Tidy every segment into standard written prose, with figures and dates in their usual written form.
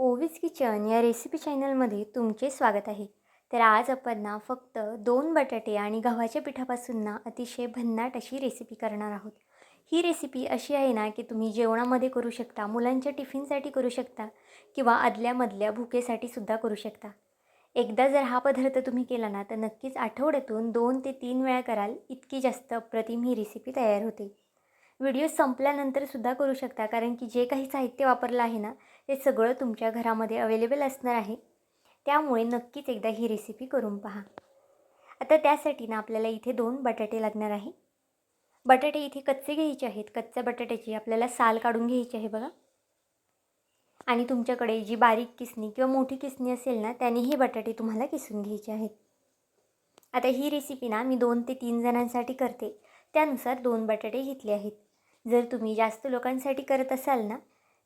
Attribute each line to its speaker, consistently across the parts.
Speaker 1: ओवीज kitchen या recipe चॅनलमध्ये तुमचे स्वागत आहे. तर आज आपण ना फक्त 2 बटाटे आणि गव्हाच्या पिठापासून ना अतिशय भन्नाट अशी रेसिपी करणार आहोत. ही रेसिपी अशी आहे ना की तुम्ही जेवणामध्ये करू शकता, मुलांच्या टिफिनसाठी करू शकता किंवा आदल्यामधल्या भुकेसाठी सुद्धा करू शकता. एकदा जर हा पदार्थ तुम्ही केला ना तर नक्कीच आठवड्यातून 2 ते 3 वेळा कराल, इतकी जास्त अप्रतिम ही रेसिपी तयार होते. व्हिडिओ संपल्यानंतर सुद्धा करू शकता, कारण की जे काही साहित्य वापरलं आहे ना ते सगळं तुमच्या घरामध्ये अवेलेबल असणार आहे. त्यामुळे नक्कीच एकदा ही रेसिपी करून पहा. आता त्यासाठी ना आपल्याला इथे 2 बटाटे लागणार आहे. बटाटे इथे कच्चे घ्यायचे आहेत. कच्च्या बटाट्याची आपल्याला साल काढून घ्यायची आहे बघा. आणि तुमच्याकडे जी बारीक किसणी किंवा मोठी किसणी असेल ना त्याने हे बटाटे तुम्हाला किसून घ्यायचे आहेत. आता ही रेसिपी ना मी 2 ते 3 जणांसाठी करते, त्यानुसार 2 बटाटे घेतले आहेत. जर तुम्ही जास्त लोकांसाठी करत असाल ना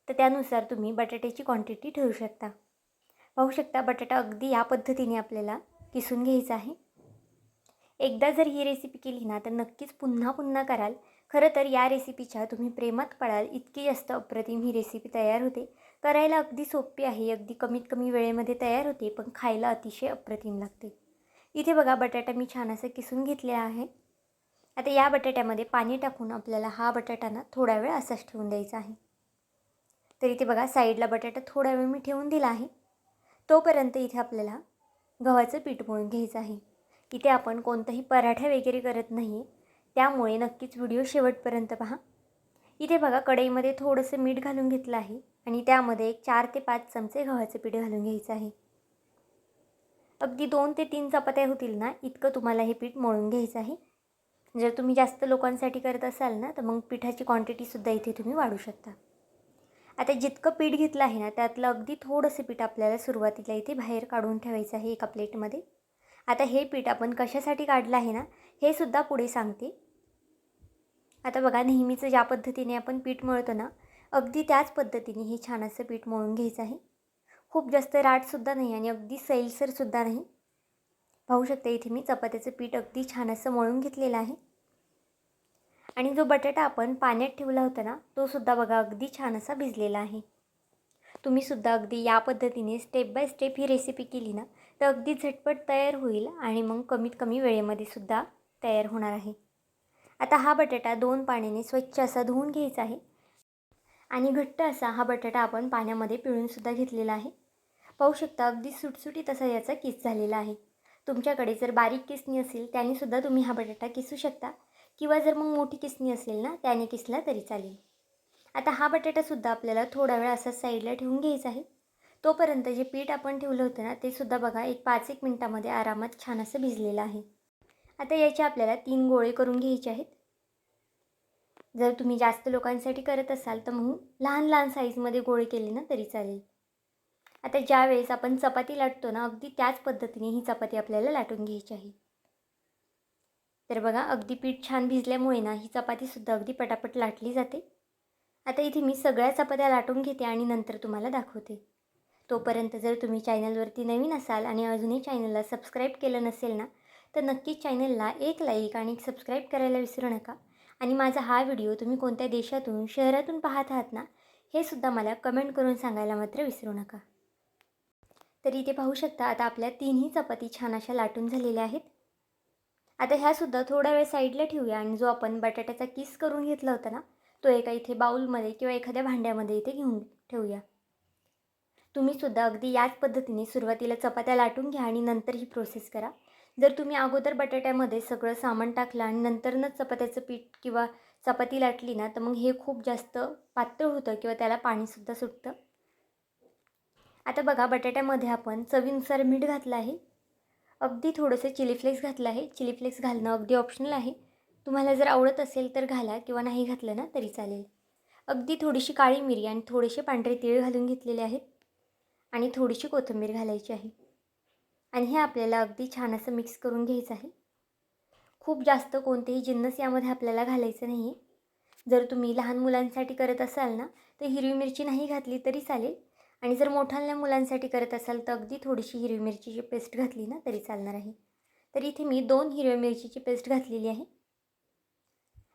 Speaker 1: तर त्यानुसार तुम्ही बटाट्याची क्वांटिटी ठेवू शकता. पाहू शकता बटाटा अगदी या पद्धतीने आपल्याला किसून घ्यायचा आहे. एकदा जर ही रेसिपी केली ना तर नक्कीच पुन्हा पुन्हा कराल. खरं तर या रेसिपीच्या तुम्ही प्रेमात पडाल, इतकी जास्त अप्रतिम ही रेसिपी तयार होते. करायला अगदी सोपी आहे, अगदी कमीत कमी वेळेमध्ये तयार होते, पण खायला अतिशय अप्रतिम लागते. इथे बघा बटाटा मी छान असं किसून घेतलेला आहे. आता या बटाट्यामध्ये पाणी टाकून आपल्याला हा बटाटा ना थोडा वेळ असाच ठेवून द्यायचा आहे. तर इथे बघा साईडला बटाटा थोडा वेळ मी ठेवून दिला आहे. तोपर्यंत इथे आपल्याला गव्हाचं पीठ मळून घ्यायचं आहे. इथे आपण कोणताही पराठा वगैरे करत नाही आहे, त्यामुळे नक्कीच व्हिडिओ शेवटपर्यंत पहा. इथे बघा कढईमध्ये थोडंसं मीठ घालून घेतलं आहे आणि त्यामध्ये एक 4 ते 5 चमचे गव्हाचं पीठ घालून घ्यायचं आहे. अगदी 2 ते 3 चपात्या होतील ना इतकं तुम्हाला हे पीठ मळून घ्यायचं आहे. जर तुम्ही जास्त लोकांसाठी करत असाल ना तर मग पिठाची क्वांटिटीसुद्धा इथे तुम्ही वाढवू शकता. आता जितकं पीठ घेतलं आहे ना त्यातलं अगदी थोडंसं पीठ आपल्याला सुरुवातीला इथे बाहेर काढून ठेवायचं आहे एका प्लेटमध्ये. आता हे पीठ आपण कशासाठी काढलं आहे ना हे सुद्धा पुढे सांगते. आता बघा नेहमीचं ज्या पद्धतीने आपण पीठ मळतो ना अगदी त्याच पद्धतीने हे छान असं पीठ मळून घ्यायचं आहे. खूप जास्त राटसुद्धा नाही आणि अगदी सैलसरसुद्धा नाही. पाहू शकता इथे मी चपात्याचं पीठ अगदी छान असं मळून घेतलेलं आहे. आणि जो बटाटा आपण पाण्यात ठेवला होता ना तो सुद्धा बघा अगदी छान असा भिजलेला आहे. तुम्ही सुद्धा अगदी या पद्धतीने step by step he recipe केली ना तर अगदी झटपट तयार होईल आणि मग कमीत कमी वेळेमध्ये सुद्धा तयार होणार आहे. आता हा बटाटा 2 पाण्याने स्वच्छ असा धुवून घ्यायचा आहे आणि घट्ट असा हा बटाटा आपण पाण्यामध्ये पिळूनसुद्धा घेतलेला आहे. पाहू शकता अगदी सुटसुटीत असा याचा किस झालेला आहे. तुमच्याकडे जर बारीक किसणी असेल त्यानेसुद्धा तुम्ही हा बटाटा किसू शकता किंवा जर मग मोठी किसणी असेल ना त्याने किसला तरी चालेल. आता हा बटाटासुद्धा आपल्याला थोडा वेळ असा साईडला ठेवून घ्यायचा आहे. तोपर्यंत जे पीठ आपण ठेवलं होतं ना ते सुद्धा बघा एक 5-1 मिनटामध्ये आरामात छान असं भिजलेलं आहे. आता याचे आपल्याला 3 गोळे करून घ्यायचे आहेत. जर तुम्ही जास्त लोकांसाठी करत असाल तर मग लहान लहान साईजमध्ये गोळे केले ना तरी चालेल. आता ज्यावेळेस आपण चपाती लाटतो ना अगदी त्याच पद्धतीने ही चपाती आपल्याला लाटून घ्यायची आहे. तर बघा अगदी पीठ छान भिजल्यामुळे ना ही चपातीसुद्धा अगदी पटापट लाटली जाते. आता इथे मी सगळ्या चपात्या लाटून घेते आणि नंतर तुम्हाला दाखवते. तोपर्यंत जर तुम्ही चॅनलवरती नवीन असाल आणि अजूनही चॅनलला सबस्क्राईब केलं नसेल ना तर नक्कीच चॅनलला एक लाईक आणि सबस्क्राईब करायला विसरू नका. आणि माझा हा व्हिडिओ तुम्ही कोणत्या देशातून शहरातून पाहत आहात ना हे सुद्धा मला कमेंट करून सांगायला मात्र विसरू नका. तर इथे पाहू शकता आता आपल्या 3ही चपाती छान अशा लाटून झालेल्या आहेत. आता ह्यासुद्धा थोडा वेळ साईडला ठेवूया आणि जो आपण बटाट्याचा किस करून घेतला होता ना तो एका इथे बाउलमध्ये किंवा एखाद्या भांड्यामध्ये इथे घेऊन ठेवूया. तुम्हीसुद्धा अगदी याच पद्धतीने सुरुवातीला चपात्या लाटून घ्या आणि नंतर ही प्रोसेस करा. जर तुम्ही अगोदर बटाट्यामध्ये सगळं सामान टाकलं आणि नंतरच चपात्याचं पीठ किंवा चपाती लाटली ना तर मग हे खूप जास्त पातळ होतं किंवा त्याला पाणीसुद्धा सुटतं. आता बघा बटाट्यामध्ये आपण चवीनुसार मीठ घातलं आहे. अगदी थोडंसं चिली फ्लेक्स घातलं आहे. चिली फ्लेक्स घालणं अगदी ऑप्शनल आहे. तुम्हाला जर आवडत असेल तर घाला किंवा नाही घातलं ना तरी चालेल. अगदी थोडीशी काळी मिरी आणि थोडेसे पांढरे तीळ घालून घेतलेले आहेत आणि थोडीशी कोथिंबीर घालायची आहे. आणि हे आपल्याला अगदी छान असं मिक्स करून घ्यायचं आहे. खूप जास्त कोणतेही जिन्नस यामध्ये आपल्याला घालायचं नाही आहे. जर तुम्ही लहान मुलांसाठी करत असाल ना तर हिरवी मिरची नाही घातली तरी चालेल आणि जर मोठ्या मुलांसाठी करत असाल तर अगदी थोडीशी हिरवी मिरचीची पेस्ट घातली ना तरी चालणार आहे. तर इथे मी 2 हिरव्या मिरचीची पेस्ट घातलेली आहे.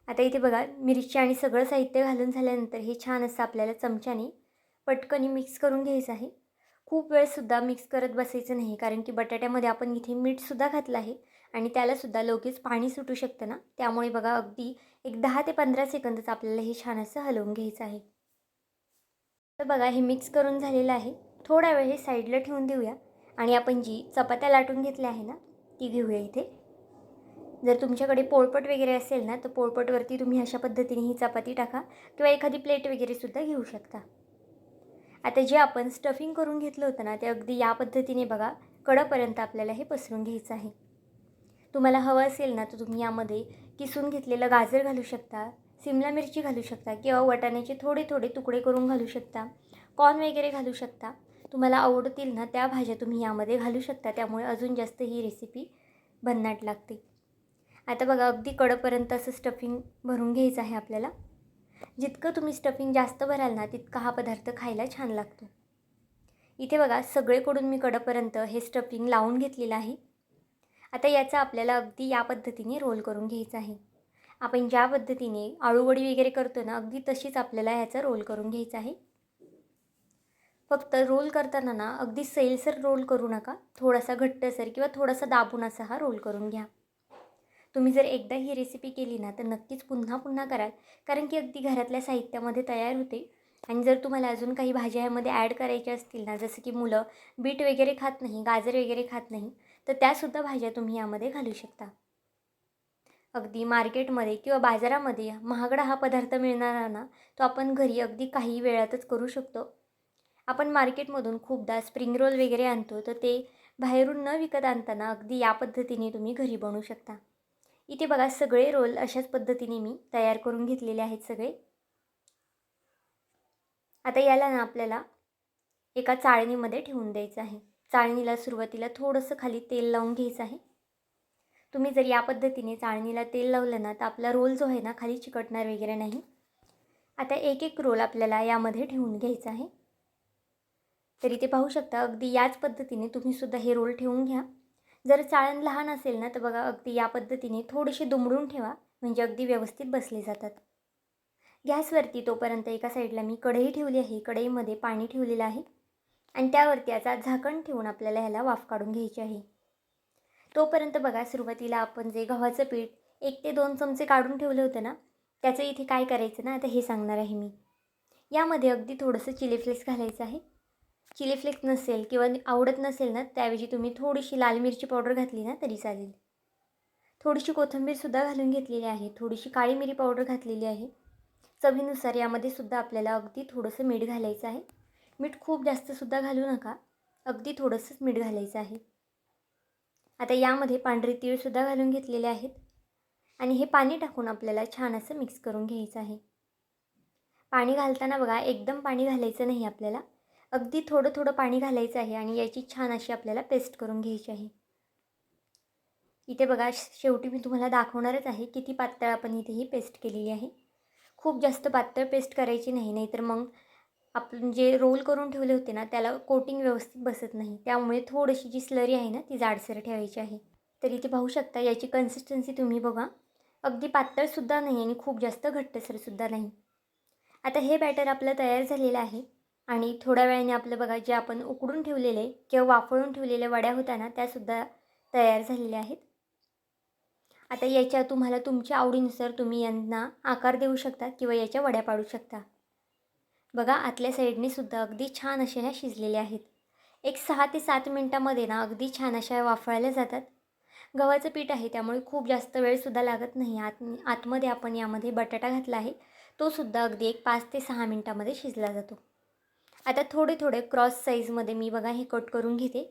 Speaker 1: आता इथे बघा मिरची आणि सगळं साहित्य घालून झाल्यानंतर हे छान असं आपल्याला चमच्याने पटकन मिक्स करून घ्यायचं आहे. खूप वेळसुद्धा मिक्स करत बसायचं नाही, कारण की बटाट्यामध्ये आपण इथे मीठसुद्धा घातलं आहे आणि त्यालासुद्धा लगेच पाणी सुटू शकतं ना, त्यामुळे बघा अगदी एक 10 ते 15 सेकंदच आपल्याला हे छान असं हलवून घ्यायचं आहे. तर बघा हे मिक्स करून झालेलं आहे. थोडा वेळ हे साईडला ठेवून देऊया आणि आपण जी चपात्या लाटून घेतल्या आहे ना, ती घेऊया इथे. जर तुमच्याकडे पोळपट वगैरे असेल ना, तर पोळपटवरती तुम्ही अशा पद्धतीने ही चपाती टाका किंवा एखादी प्लेट वगैरेसुद्धा घेऊ शकता. आता जे आपण स्टफिंग करून घेतलं होतं ना, ते अगदी या पद्धतीने बघा कडेपर्यंत आपल्याला हे पसरून घ्यायचं आहे. तुम्हाला हवं असेल ना, तर तुम्ही यामध्ये किसून घेतलेलं गाजर घालू शकता, सिमला मिरची घालू शकता किंवा वाटाण्याचे थोडे थोडे तुकडे करून घालू शकता, कॉर्न वगैरे घालू शकता. तुम्हाला आवडतील ना त्या भाज्या तुम्ही यामध्ये घालू शकता. त्यामुळे अजून जास्त ही रेसिपी भन्नाट लागते. आता बघा अगदी कडेपर्यंत असं स्टफिंग भरून घ्यायचं आहे आपल्याला. जितकं तुम्ही स्टफिंग जास्त भराल ना, तितका हा पदार्थ खायला छान लागतो. इथे बघा सगळीकडून मी कडेपर्यंत हे स्टफिंग लावून घेतलेलं आहे. आता याचा आपल्याला अगदी या पद्धतीने रोल करून घ्यायचा आहे. आपण ज्या पद्धतीने आळूवडी वगैरे करतो ना, अगदी तशीच आपल्याला ह्याचा रोल करून घ्यायचा आहे. फक्त रोल करताना ना, अगदी सैलसर रोल करू नका. थोडासा घट्टसर किंवा थोडासा दाबून असा हा रोल करून घ्या. तुम्ही जर एकदा ही रेसिपी केली ना, तर नक्कीच पुन्हा पुन्हा कराल, कारण की अगदी घरातल्या साहित्यामध्ये तयार होते. आणि जर तुम्हाला अजून काही भाज्या ह्यामध्ये ॲड करायच्या असतील ना, जसं की मुलं बीट वगैरे खात नाही, गाजर वगैरे खात नाही, तर त्यासुद्धा भाज्या तुम्ही यामध्ये घालू शकता. अगदी मार्केटमध्ये किंवा बाजारामध्ये महागडा हा पदार्थ मिळणारा ना, तो आपण घरी अगदी काही वेळातच करू शकतो. आपण मार्केटमधून खूपदा स्प्रिंग रोल वगैरे आणतो, तर ते बाहेरून न विकत आणताना अगदी या पद्धतीने तुम्ही घरी बनवू शकता. इथे बघा सगळे रोल अशाच पद्धतीने मी तयार करून घेतलेले आहेत सगळे. आता याला ना आपल्याला एका चाळणीमध्ये ठेवून द्यायचं आहे. चाळणीला सुरुवातीला थोडंसं खाली तेल लावून घ्यायचं आहे. तुम्ही जर या पद्धतीने चाळणीला तेल लावलं ना, तर आपला रोल जो आहे ना खाली चिकटणार वगैरे नाही. आता एक एक रोल आपल्याला यामध्ये ठेवून घ्यायचा आहे. तर इथे पाहू शकता अगदी याच पद्धतीने तुम्हीसुद्धा हे रोल ठेवून घ्या. जर चाळण लहान असेल ना, तर बघा अगदी या पद्धतीने थोडीशी दुमडून ठेवा, म्हणजे अगदी व्यवस्थित बसले जातात. गॅसवरती तोपर्यंत एका साईडला मी कढई ठेवली आहे. कढईमध्ये पाणी ठेवलेलं आहे आणि त्यावरती याचा झाकण ठेवून आपल्याला ह्याला वाफ काढून घ्यायची आहे. तोपर्यंत बघा सुरुवातीला आपण जे गव्हाचं पीठ 1 ते 2 चमचे काढून ठेवलं होतं ना, त्याचं इथे काय करायचं ना, आता हे सांगणार आहे मी. यामध्ये अगदी थोडंसं चिली फ्लेक्स घालायचं आहे. चिली फ्लेक्स नसेल किंवा आवडत नसेल ना, त्याऐवजी तुम्ही थोडीशी लाल मिरची पावडर घातली ना तरी चालेल. थोडीशी कोथिंबीरसुद्धा घालून घेतलेली आहे. थोडीशी काळी मिरी पावडर घातलेली आहे. चवीनुसार यामध्ये सुद्धा आपल्याला अगदी थोडंसं मीठ घालायचं आहे. मीठ खूप जास्तसुद्धा घालू नका. अगदी थोडंसंच मीठ घालायचं आहे. आता यामध्ये पांढरे तीळसुद्धा घालून घेतलेले आहेत आणि हे पाणी टाकून आपल्याला छान असं मिक्स करून घ्यायचं आहे. पाणी घालताना बघा एकदम पाणी घालायचं नाही आपल्याला. अगदी थोडं थोडं पाणी घालायचं आहे आणि याची छान अशी आपल्याला पेस्ट करून घ्यायची आहे. इथे बघा शेवटी मी तुम्हाला दाखवणारच आहे किती पातळ आपण इथे ही पेस्ट केलेली आहे. खूप जास्त पातळ पेस्ट करायची नाही, नाहीतर मग आपण जे रोल करून ठेवले होते ना, त्याला कोटिंग व्यवस्थित बसत नाही. त्यामुळे थोडीशी जी स्लरी आहे ना, ती जाडसर ठेवायची आहे. तर इथे पाहू शकता याची कन्सिस्टन्सी तुम्ही बघा. अगदी पातळसुद्धा नाही आणि खूप जास्त घट्टसरसुद्धा नाही. आता हे बॅटर आपलं तयार झालेलं आहे आणि थोड्या वेळाने आपलं बघा जे आपण उकडून ठेवलेले किंवा वाफळून ठेवलेल्या वड्या होत्या ना, त्यासुद्धा तयार झालेल्या आहेत. आता याच्या तुम्हाला तुमच्या आवडीनुसार तुम्ही यांना आकार देऊ शकता किंवा याच्या वड्या पाडू शकता. बघा आतल्या साईडने सुद्धा अगदी छान अशा ह्या शिजलेल्या आहेत. एक 6 ते 7 मिनटामध्ये ना अगदी छान अशा वाफळल्या जातात. गव्हाचं पीठ आहे त्यामुळे खूप जास्त वेळसुद्धा लागत नाही. आतमध्ये आपण यामध्ये बटाटा घातला आहे. तो सुद्धा अगदी एक 5 ते 6 मिनटामध्ये शिजला जातो. आता थोडे थोडे क्रॉस साईजमध्ये मी बघा हे कट करून घेते.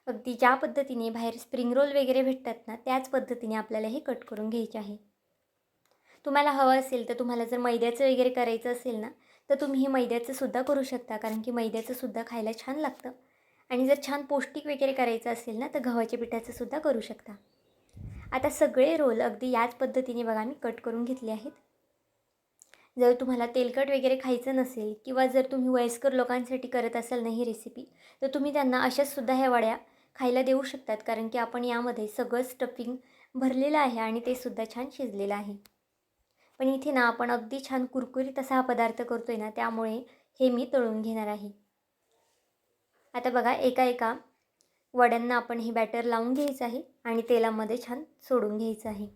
Speaker 1: अगदी ज्या पद्धतीने बाहेर स्प्रिंग रोल वगैरे भेटतात ना, त्याच पद्धतीने आपल्याला हे कट करून घ्यायचे आहे. तुम्हाला हवं असेल तर तुम्हाला जर मैद्याचं वगैरे करायचं असेल ना, तर तुम्ही हे मैद्याचं सुद्धा करू शकता, कारण की मैद्याचं सुद्धा खायला छान लागतं. आणि जर छान पौष्टिक वगैरे करायचं असेल ना, तर गव्हाच्या पिठाचं सुद्धा करू शकता. आता सगळे रोल अगदी याच पद्धतीने बघा मी कट करून घेतले आहेत. जर तुम्हाला तेलकट वगैरे खायचं नसेल किंवा जर तुम्ही वयस्कर लोकांसाठी करत असाल ना ही रेसिपी, तर तुम्ही त्यांना अशाच सुद्धा ह्या वड्या खायला देऊ शकतात, कारण की आपण यामध्ये सगळं स्टफिंग भरलेलं आहे आणि ते सुद्धा छान शिजलेलं आहे. पण इथे ना आपण अगदी छान कुरकुरीत असा हा पदार्थ करतोय ना, त्यामुळे हे मी तळून घेणार आहे. आता बघा एका एका वड्यांना आपण हे बॅटर लावून घ्यायचं आहे आणि तेलामध्ये छान सोडून घ्यायचं आहे.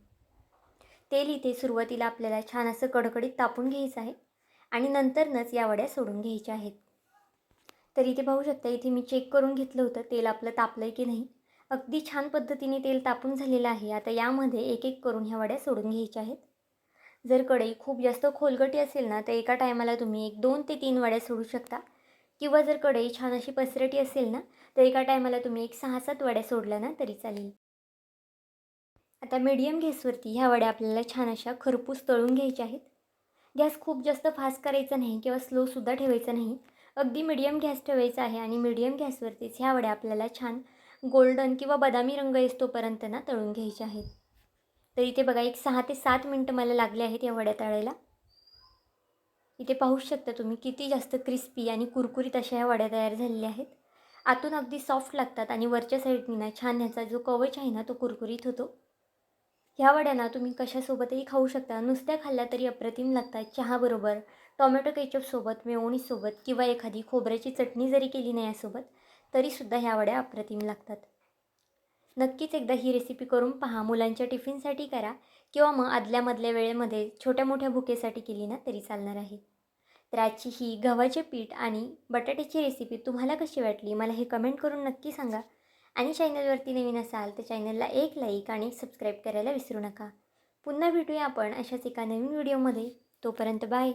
Speaker 1: तेल इथे सुरुवातीला आपल्याला छान असं कडकडीत तापून घ्यायचं आहे आणि नंतरच या वड्या सोडून घ्यायच्या आहेत. तर इथे पाहू शकता, इथे मी चेक करून घेतलं होतं तेल आपलं तापलं आहे की नाही. अगदी छान पद्धतीने तेल तापून झालेलं आहे. आता यामध्ये एक एक करून ह्या वड्या सोडून घ्यायच्या आहेत. जर कढई खूप जास्त खोलगटी असेल ना, तर एका टायमाला तुम्ही एक 2 ते 3 वड्या सोडू शकता. किंवा जर कढई छान अशी पसरटी असेल ना, तर एका टायमाला तुम्ही एक 6-7 वड्या सोडल्या ना तरी चालेल. आता मीडियम गॅसवरती ह्या वड्या आपल्याला छान अशा खरपूस तळून घ्यायच्या आहेत. गॅस खूप जास्त फास्ट करायचा नाही किंवा स्लोसुद्धा ठेवायचा नाही. अगदी मीडियम गॅस ठेवायचा आहे आणि मीडियम गॅसवरतीच ह्या वड्या आपल्याला छान गोल्डन किंवा बदामी रंग येतोपर्यंत ना तळून घ्यायच्या आहेत. तर इथे बघा एक 6 ते 7 मिनटं मला लागले आहेत या वड्या तळायला. इथे पाहू शकता तुम्ही किती जास्त क्रिस्पी आणि कुरकुरीत अशा ह्या वड्या तयार झालेल्या आहेत. आतून अगदी सॉफ्ट लागतात आणि वरच्या साईडनी ना छान ह्याचा जो कवच आहे ना तो कुरकुरीत होतो. ह्या वड्या ना तुम्ही कशासोबतही खाऊ शकता. नुसत्या खाल्ल्या तरी अप्रतिम लागतात. चहाबरोबर, टोमॅटो केचपसोबत, मेयोनीजसोबत किंवा एखादी खोबऱ्याची चटणी जरी केली ना यासोबत, तरीसुद्धा ह्या वड्या अप्रतिम लागतात. नक्कीच एकदा ही रेसिपी करून पहा. मुलांच्या टिफिनसाठी करा किंवा मग आदल्यामधल्या वेळेमध्ये छोट्या मोठ्या भुकेसाठी केली ना तरी चालणार आहे. तर आजची ही गव्हाचे पीठ आणि बटाट्याची रेसिपी तुम्हाला कशी वाटली मला हे कमेंट करून नक्की सांगा. आणि चॅनलवरती नवीन असाल तर चॅनलला एक लाईक आणि सबस्क्राईब करायला विसरू नका. पुन्हा भेटूया आपण अशाच एका नवीन व्हिडिओमध्ये. तोपर्यंत बाय.